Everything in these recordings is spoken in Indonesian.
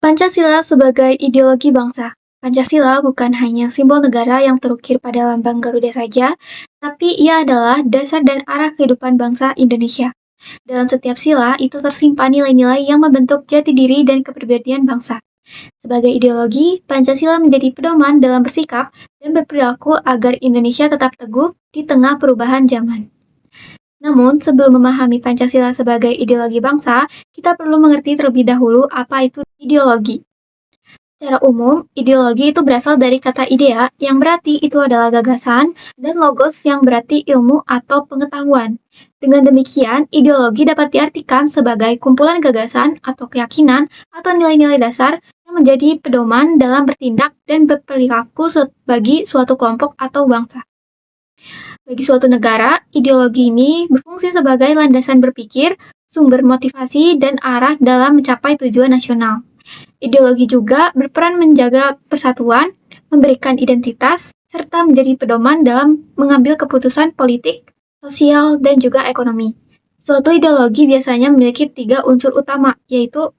Pancasila sebagai ideologi bangsa. Pancasila bukan hanya simbol negara yang terukir pada lambang Garuda saja, tapi ia adalah dasar dan arah kehidupan bangsa Indonesia. Dalam setiap sila itu tersimpan nilai-nilai yang membentuk jati diri dan kepribadian bangsa. Sebagai ideologi, Pancasila menjadi pedoman dalam bersikap dan berperilaku agar Indonesia tetap teguh di tengah perubahan zaman. Namun, sebelum memahami Pancasila sebagai ideologi bangsa, kita perlu mengerti terlebih dahulu apa itu ideologi. Secara umum, ideologi itu berasal dari kata idea yang berarti itu adalah gagasan dan logos yang berarti ilmu atau pengetahuan. Dengan demikian, ideologi dapat diartikan sebagai kumpulan gagasan atau keyakinan atau nilai-nilai dasar yang menjadi pedoman dalam bertindak dan berperilaku bagi suatu kelompok atau bangsa. Bagi suatu negara, ideologi ini berfungsi sebagai landasan berpikir, sumber motivasi, dan arah dalam mencapai tujuan nasional. Ideologi juga berperan menjaga persatuan, memberikan identitas, serta menjadi pedoman dalam mengambil keputusan politik, sosial, dan juga ekonomi. Suatu ideologi biasanya memiliki 3 unsur utama, yaitu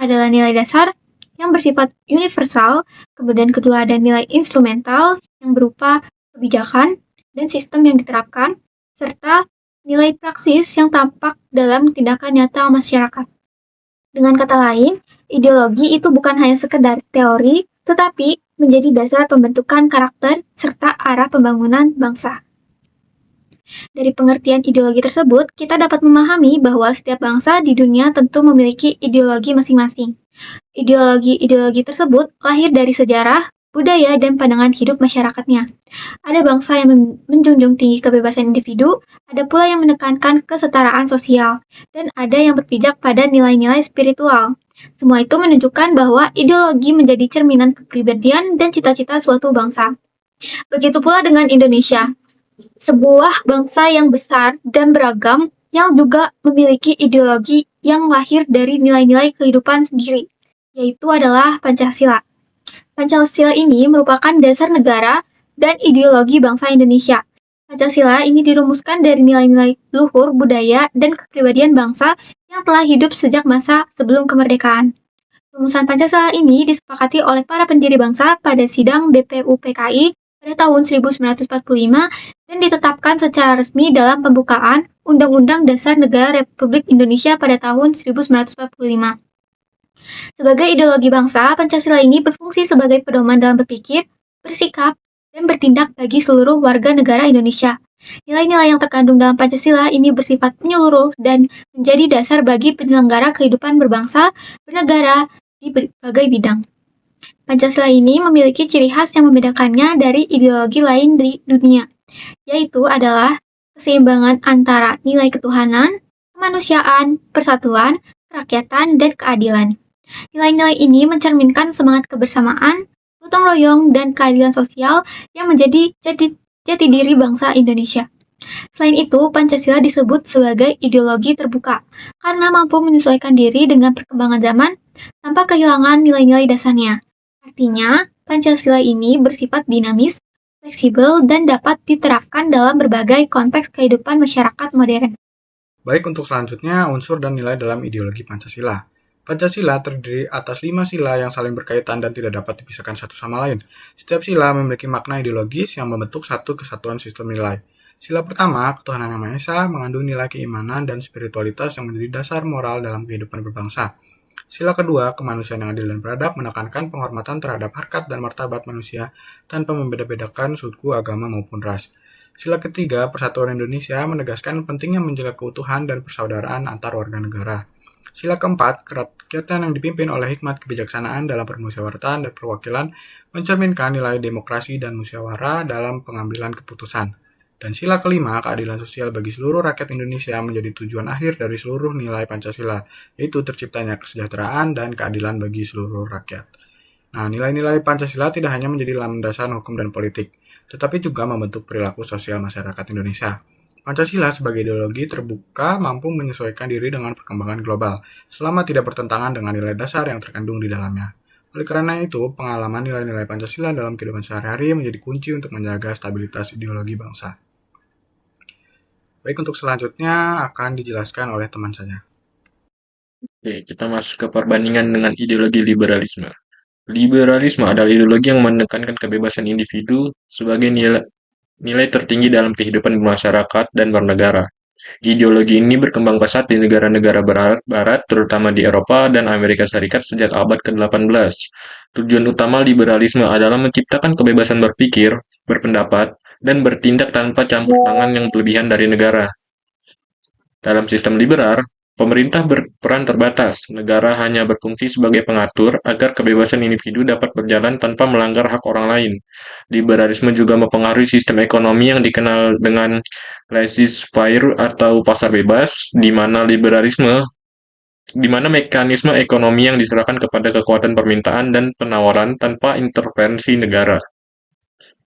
adalah nilai dasar yang bersifat universal, kemudian kedua ada nilai instrumental yang berupa kebijakan dan sistem yang diterapkan, serta nilai praksis yang tampak dalam tindakan nyata masyarakat. Dengan kata lain, ideologi itu bukan hanya sekedar teori, tetapi menjadi dasar pembentukan karakter serta arah pembangunan bangsa. Dari pengertian ideologi tersebut, kita dapat memahami bahwa setiap bangsa di dunia tentu memiliki ideologi masing-masing. Ideologi-ideologi tersebut lahir dari sejarah, budaya, dan pandangan hidup masyarakatnya. Ada bangsa yang menjunjung tinggi kebebasan individu, ada pula yang menekankan kesetaraan sosial, dan ada yang berpijak pada nilai-nilai spiritual. Semua itu menunjukkan bahwa ideologi menjadi cerminan kepribadian dan cita-cita suatu bangsa. Begitu pula dengan Indonesia, sebuah bangsa yang besar dan beragam yang juga memiliki ideologi yang lahir dari nilai-nilai kehidupan sendiri, yaitu adalah Pancasila. Pancasila ini merupakan dasar negara dan ideologi bangsa Indonesia. Pancasila ini dirumuskan dari nilai-nilai luhur, budaya, dan kepribadian bangsa yang telah hidup sejak masa sebelum kemerdekaan. Rumusan Pancasila ini disepakati oleh para pendiri bangsa pada sidang BPUPKI pada tahun 1945 dan ditetapkan secara resmi dalam pembukaan Undang-Undang Dasar Negara Republik Indonesia pada tahun 1945. Sebagai ideologi bangsa, Pancasila ini berfungsi sebagai pedoman dalam berpikir, bersikap, dan bertindak bagi seluruh warga negara Indonesia. Nilai-nilai yang terkandung dalam Pancasila ini bersifat menyeluruh dan menjadi dasar bagi penyelenggara kehidupan berbangsa, bernegara, di berbagai bidang. Pancasila ini memiliki ciri khas yang membedakannya dari ideologi lain di dunia, yaitu adalah keseimbangan antara nilai ketuhanan, kemanusiaan, persatuan, kerakyatan, dan keadilan. Nilai-nilai ini mencerminkan semangat kebersamaan, gotong royong, dan keadilan sosial yang menjadi jati diri bangsa Indonesia. Selain itu, Pancasila disebut sebagai ideologi terbuka karena mampu menyesuaikan diri dengan perkembangan zaman tanpa kehilangan nilai-nilai dasarnya. Artinya, Pancasila ini bersifat dinamis, fleksibel, dan dapat diterapkan dalam berbagai konteks kehidupan masyarakat modern. Baik, untuk selanjutnya unsur dan nilai dalam ideologi Pancasila. Pancasila terdiri atas 5 sila yang saling berkaitan dan tidak dapat dipisahkan satu sama lain. Setiap sila memiliki makna ideologis yang membentuk satu kesatuan sistem nilai. Sila pertama, ketuhanan yang Maha Esa, mengandung nilai keimanan dan spiritualitas yang menjadi dasar moral dalam kehidupan berbangsa. Sila kedua, kemanusiaan yang adil dan beradab, menekankan penghormatan terhadap harkat dan martabat manusia tanpa membeda-bedakan suku, agama, maupun ras. Sila ketiga, persatuan Indonesia, menegaskan pentingnya menjaga keutuhan dan persaudaraan antar warga negara. Sila keempat, kerakyatan yang dipimpin oleh hikmat kebijaksanaan dalam permusyawaratan dan perwakilan, mencerminkan nilai demokrasi dan musyawarah dalam pengambilan keputusan. Dan sila kelima, keadilan sosial bagi seluruh rakyat Indonesia menjadi tujuan akhir dari seluruh nilai Pancasila, yaitu terciptanya kesejahteraan dan keadilan bagi seluruh rakyat. Nah, nilai-nilai Pancasila tidak hanya menjadi landasan hukum dan politik, tetapi juga membentuk perilaku sosial masyarakat Indonesia. Pancasila sebagai ideologi terbuka mampu menyesuaikan diri dengan perkembangan global, selama tidak bertentangan dengan nilai dasar yang terkandung di dalamnya. Oleh karena itu, pengalaman nilai-nilai Pancasila dalam kehidupan sehari-hari menjadi kunci untuk menjaga stabilitas ideologi bangsa. Baik, untuk selanjutnya akan dijelaskan oleh teman saya. Oke, kita masuk ke perbandingan dengan ideologi liberalisme. Liberalisme adalah ideologi yang menekankan kebebasan individu sebagai nilai tertinggi dalam kehidupan bermasyarakat dan bernegara. Ideologi ini berkembang pesat di negara-negara barat, terutama di Eropa dan Amerika Serikat sejak abad ke-18. Tujuan utama liberalisme adalah menciptakan kebebasan berpikir, berpendapat, dan bertindak tanpa campur tangan yang berlebihan dari negara. Dalam sistem liberal, pemerintah berperan terbatas. Negara hanya berfungsi sebagai pengatur agar kebebasan individu dapat berjalan tanpa melanggar hak orang lain. Liberalisme juga mempengaruhi sistem ekonomi yang dikenal dengan laissez-faire atau pasar bebas, di mana mekanisme ekonomi yang diserahkan kepada kekuatan permintaan dan penawaran tanpa intervensi negara.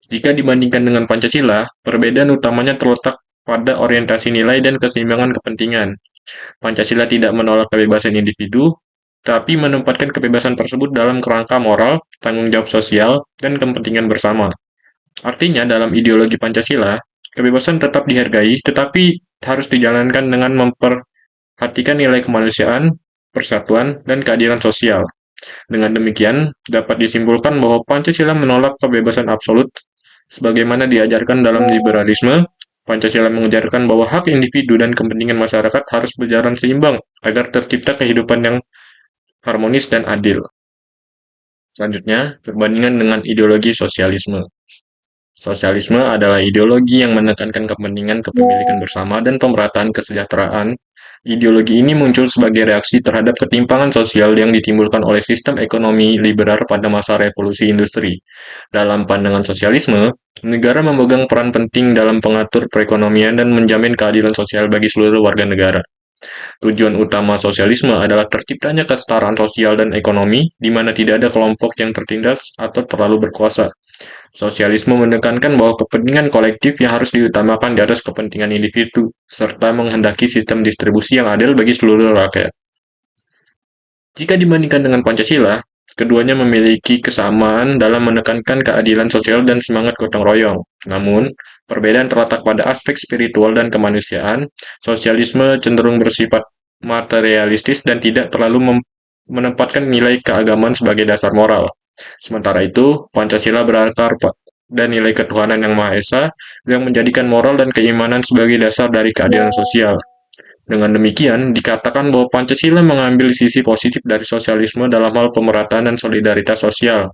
Jika dibandingkan dengan Pancasila, perbedaan utamanya terletak pada orientasi nilai dan keseimbangan kepentingan. Pancasila tidak menolak kebebasan individu, tapi menempatkan kebebasan tersebut dalam kerangka moral, tanggung jawab sosial, dan kepentingan bersama. Artinya, dalam ideologi Pancasila, kebebasan tetap dihargai, tetapi harus dijalankan dengan memperhatikan nilai kemanusiaan, persatuan, dan keadilan sosial. Dengan demikian, dapat disimpulkan bahwa Pancasila menolak kebebasan absolut. Sebagaimana diajarkan dalam liberalisme, Pancasila mengajarkan bahwa hak individu dan kepentingan masyarakat harus berjalan seimbang agar tercipta kehidupan yang harmonis dan adil. Selanjutnya, perbandingan dengan ideologi sosialisme. Sosialisme adalah ideologi yang menekankan kepentingan kepemilikan bersama dan pemerataan kesejahteraan. Ideologi ini muncul sebagai reaksi terhadap ketimpangan sosial yang ditimbulkan oleh sistem ekonomi liberal pada masa revolusi industri. Dalam pandangan sosialisme, negara memegang peran penting dalam pengatur perekonomian dan menjamin keadilan sosial bagi seluruh warga negara. Tujuan utama sosialisme adalah terciptanya kesetaraan sosial dan ekonomi, di mana tidak ada kelompok yang tertindas atau terlalu berkuasa. Sosialisme menekankan bahwa kepentingan kolektif yang harus diutamakan di atas kepentingan individu, serta menghendaki sistem distribusi yang adil bagi seluruh rakyat. Jika dibandingkan dengan Pancasila, keduanya memiliki kesamaan dalam menekankan keadilan sosial dan semangat gotong royong. Namun, perbedaan terletak pada aspek spiritual dan kemanusiaan. Sosialisme cenderung bersifat materialistis dan tidak terlalu menempatkan nilai keagamaan sebagai dasar moral. Sementara itu, Pancasila berakar dan nilai ketuhanan yang Maha Esa yang menjadikan moral dan keimanan sebagai dasar dari keadilan sosial. Dengan demikian, dikatakan bahwa Pancasila mengambil sisi positif dari sosialisme dalam hal pemerataan dan solidaritas sosial,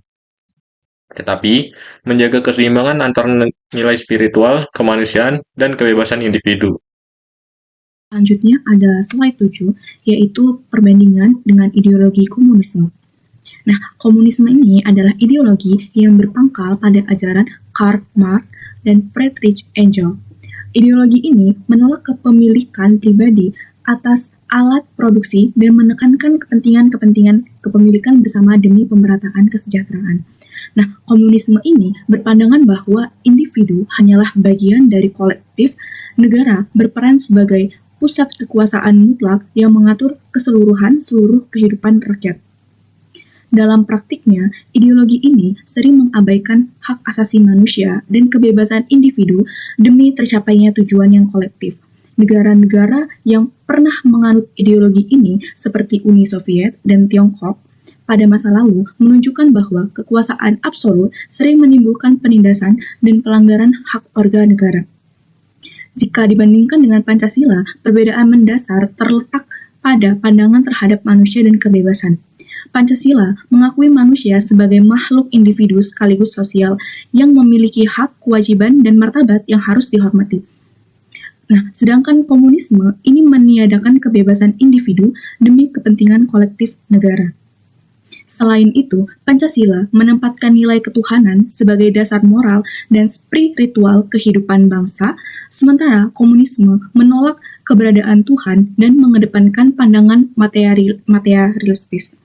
tetapi menjaga keseimbangan antara nilai spiritual, kemanusiaan, dan kebebasan individu. Selanjutnya ada slide 7, yaitu perbandingan dengan ideologi komunisme. Nah, komunisme ini adalah ideologi yang berpangkal pada ajaran Karl Marx dan Friedrich Engels. Ideologi ini menolak kepemilikan pribadi atas alat produksi dan menekankan kepentingan kepemilikan bersama demi pemerataan kesejahteraan. Nah, komunisme ini berpandangan bahwa individu hanyalah bagian dari kolektif, negara berperan sebagai pusat kekuasaan mutlak yang mengatur keseluruhan seluruh kehidupan rakyat. Dalam praktiknya, ideologi ini sering mengabaikan hak asasi manusia dan kebebasan individu demi tercapainya tujuan yang kolektif. Negara-negara yang pernah menganut ideologi ini, seperti Uni Soviet dan Tiongkok, pada masa lalu menunjukkan bahwa kekuasaan absolut sering menimbulkan penindasan dan pelanggaran hak warga negara. Jika dibandingkan dengan Pancasila, perbedaan mendasar terletak pada pandangan terhadap manusia dan kebebasan. Pancasila mengakui manusia sebagai makhluk individu sekaligus sosial yang memiliki hak, kewajiban, dan martabat yang harus dihormati. Nah, sedangkan komunisme ini meniadakan kebebasan individu demi kepentingan kolektif negara. Selain itu, Pancasila menempatkan nilai ketuhanan sebagai dasar moral dan spiritual kehidupan bangsa, sementara komunisme menolak keberadaan Tuhan dan mengedepankan pandangan materialistis.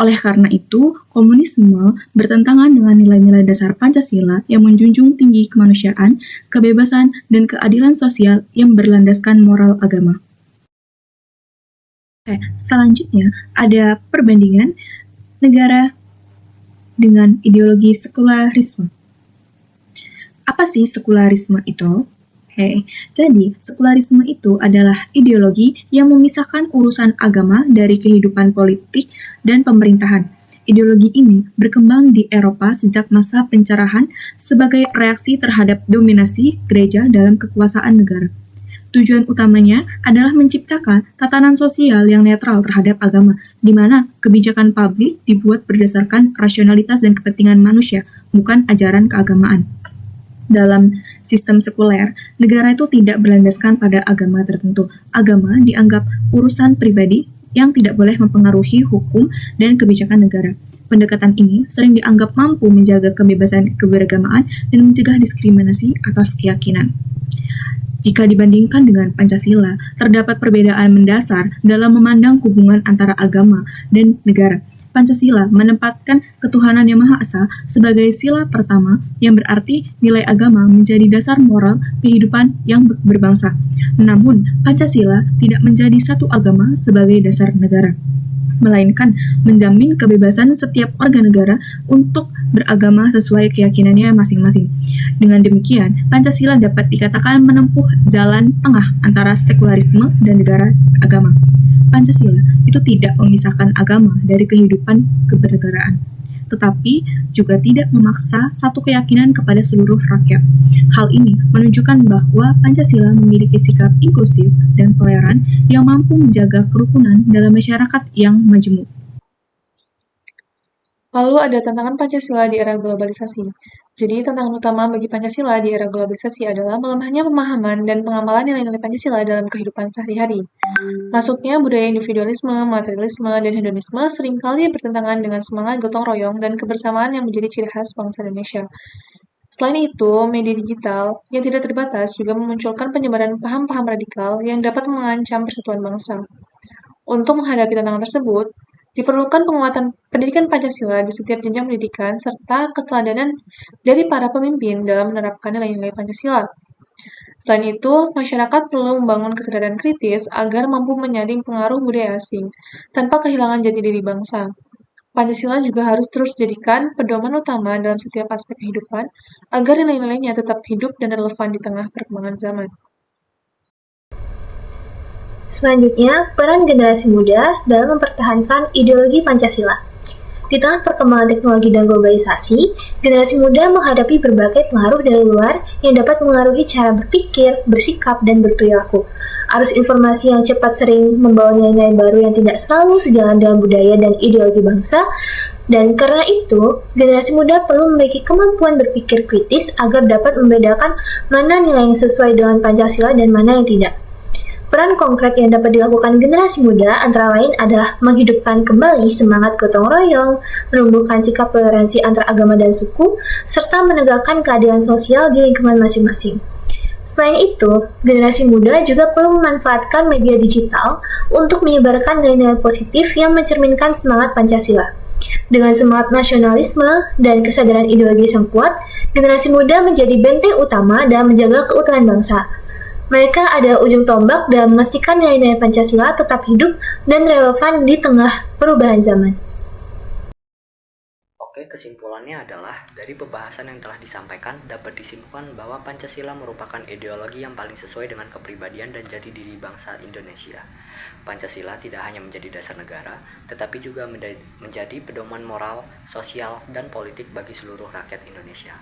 Oleh karena itu, komunisme bertentangan dengan nilai-nilai dasar Pancasila yang menjunjung tinggi kemanusiaan, kebebasan, dan keadilan sosial yang berlandaskan moral agama. Selanjutnya, ada perbandingan negara dengan ideologi sekularisme. Apa sih sekularisme itu? Oke, jadi sekularisme itu adalah ideologi yang memisahkan urusan agama dari kehidupan politik dan pemerintahan. Ideologi ini berkembang di Eropa sejak masa pencerahan sebagai reaksi terhadap dominasi gereja dalam kekuasaan negara. Tujuan utamanya adalah menciptakan tatanan sosial yang netral terhadap agama, di mana kebijakan publik dibuat berdasarkan rasionalitas dan kepentingan manusia, bukan ajaran keagamaan. Dalam sistem sekuler, negara itu tidak berlandaskan pada agama tertentu. Agama dianggap urusan pribadi yang tidak boleh mempengaruhi hukum dan kebijakan negara. Pendekatan ini sering dianggap mampu menjaga kebebasan keberagamaan dan mencegah diskriminasi atas keyakinan. Jika dibandingkan dengan Pancasila, terdapat perbedaan mendasar dalam memandang hubungan antara agama dan negara. Pancasila menempatkan ketuhanan Yang Maha Esa sebagai sila pertama, yang berarti nilai agama menjadi dasar moral kehidupan yang berbangsa. Namun, Pancasila tidak menjadi satu agama sebagai dasar negara, melainkan menjamin kebebasan setiap warga negara untuk beragama sesuai keyakinannya masing-masing. Dengan demikian, Pancasila dapat dikatakan menempuh jalan tengah antara sekularisme dan negara agama. Pancasila itu tidak memisahkan agama dari kehidupan kebernegaraan, tetapi juga tidak memaksa satu keyakinan kepada seluruh rakyat. Hal ini menunjukkan bahwa Pancasila memiliki sikap inklusif dan toleran yang mampu menjaga kerukunan dalam masyarakat yang majemuk. Lalu ada tantangan Pancasila di era globalisasi. Jadi, tantangan utama bagi Pancasila di era globalisasi adalah melemahnya pemahaman dan pengamalan nilai-nilai Pancasila dalam kehidupan sehari-hari. Masuknya budaya individualisme, materialisme, dan hedonisme seringkali bertentangan dengan semangat gotong royong dan kebersamaan yang menjadi ciri khas bangsa Indonesia. Selain itu, media digital yang tidak terbatas juga memunculkan penyebaran paham-paham radikal yang dapat mengancam persatuan bangsa. Untuk menghadapi tantangan tersebut, diperlukan penguatan pendidikan Pancasila di setiap jenjang pendidikan serta keteladanan dari para pemimpin dalam menerapkan nilai-nilai Pancasila. Selain itu, masyarakat perlu membangun kesadaran kritis agar mampu menyaring pengaruh budaya asing tanpa kehilangan jati diri bangsa. Pancasila juga harus terus dijadikan pedoman utama dalam setiap aspek kehidupan agar nilai-nilainya tetap hidup dan relevan di tengah perkembangan zaman. Selanjutnya, peran generasi muda dalam mempertahankan ideologi Pancasila. Di tengah perkembangan teknologi dan globalisasi, generasi muda menghadapi berbagai pengaruh dari luar yang dapat mengaruhi cara berpikir, bersikap, dan berperilaku. Arus informasi yang cepat sering membawa nilai-nilai baru yang tidak selalu sejalan dengan budaya dan ideologi bangsa, dan karena itu, generasi muda perlu memiliki kemampuan berpikir kritis agar dapat membedakan mana nilai yang sesuai dengan Pancasila dan mana yang tidak. Peran konkret yang dapat dilakukan generasi muda antara lain adalah menghidupkan kembali semangat gotong royong, menumbuhkan sikap toleransi antar agama dan suku, serta menegakkan keadilan sosial di lingkungan masing-masing. Selain itu, generasi muda juga perlu memanfaatkan media digital untuk menyebarkan nilai-nilai positif yang mencerminkan semangat Pancasila. Dengan semangat nasionalisme dan kesadaran ideologis yang kuat, generasi muda menjadi benteng utama dalam menjaga keutuhan bangsa. Mereka adalah ujung tombak dalam memastikan nilai-nilai Pancasila tetap hidup dan relevan di tengah perubahan zaman. Oke, kesimpulannya adalah dari pembahasan yang telah disampaikan dapat disimpulkan bahwa Pancasila merupakan ideologi yang paling sesuai dengan kepribadian dan jati diri bangsa Indonesia. Pancasila tidak hanya menjadi dasar negara, tetapi juga menjadi pedoman moral, sosial, dan politik bagi seluruh rakyat Indonesia.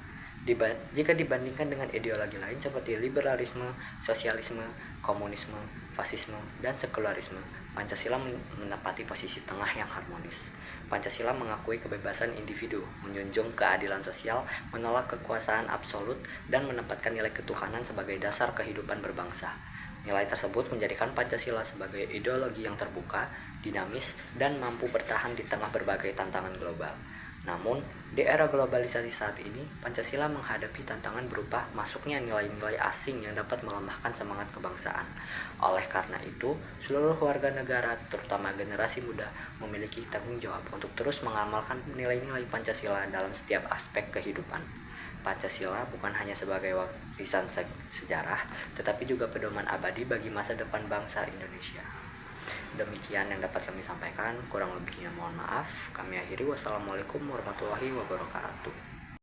Jika dibandingkan dengan ideologi lain seperti liberalisme, sosialisme, komunisme, fasisme, dan sekularisme, Pancasila menempati posisi tengah yang harmonis. Pancasila mengakui kebebasan individu, menjunjung keadilan sosial, menolak kekuasaan absolut, dan menempatkan nilai ketuhanan sebagai dasar kehidupan berbangsa. Nilai tersebut menjadikan Pancasila sebagai ideologi yang terbuka, dinamis, dan mampu bertahan di tengah berbagai tantangan global. Namun, di era globalisasi saat ini, Pancasila menghadapi tantangan berupa masuknya nilai-nilai asing yang dapat melemahkan semangat kebangsaan. Oleh karena itu, seluruh warga negara, terutama generasi muda, memiliki tanggung jawab untuk terus mengamalkan nilai-nilai Pancasila dalam setiap aspek kehidupan. Pancasila bukan hanya sebagai warisan sejarah, tetapi juga pedoman abadi bagi masa depan bangsa Indonesia. Demikian yang dapat kami sampaikan, kurang lebihnya mohon maaf. Kami akhiri, wassalamualaikum warahmatullahi wabarakatuh.